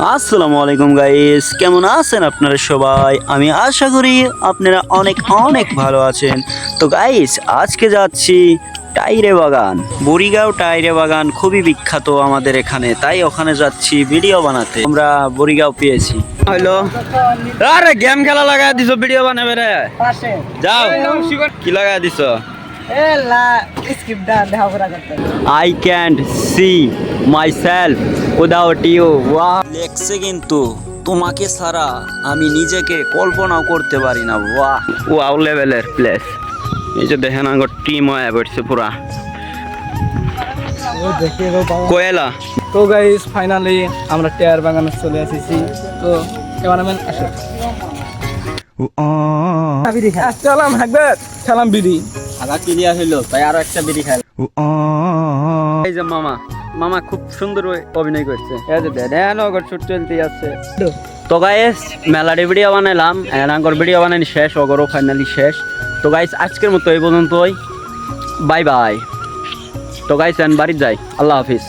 আসসালামু আলাইকুম গাইস, কেমন আছেন আপনারা সবাই? আমি আশা করি আপনারা অনেক অনেক ভালো আছেন। তো গাইস, আজকে যাচ্ছি টাইরে বাগান। বরিগাঁও টাইরে বাগান খুবই বিখ্যাত আমাদের এখানে, তাই ওখানে যাচ্ছি ভিডিও বানাতে। আমরা বরিগাঁও পেয়েছি। হ্যালো, আরে গেম খেলা লাগাই দিছো ভিডিও বানাবে রে? যাও, কি লাগাই দিছো? I can't see myself without you. লেখছে কিন্তু তোমাকে ছাড়া আমি নিজেকে কল্পনাও করতে পারি না। ওয়াও লেভেলের প্লেস। এই যে দেখেন আমার টিম হয়ে পড়ছে পুরা। কোয়েলা। তো গাইস ফাইনালি আমরা টায়ার বাগানে চলে এসেছি। তো ক্যামেরাম্যান আসো। সালাম হাকবের সালাম বিডি আধা ক্লিয়ার হইলো, তাই আরো একটা বিড়ি খাই। এই যে মামা মামা খুব সুন্দর অভিনয় করছে। এই যে দেখেন ওগর শুট চলতে আছে। তো গাইস মেলাডি ভিডিও বানাইলাম, এনাগর ভিডিও বানানি শেষ, ওগরও ফাইনালি শেষ। তো গাইস আজকের মতো এই পর্যন্তই, বাই বাই। তো গাইস বাড়ি যাই, আল্লাহ হাফিজ।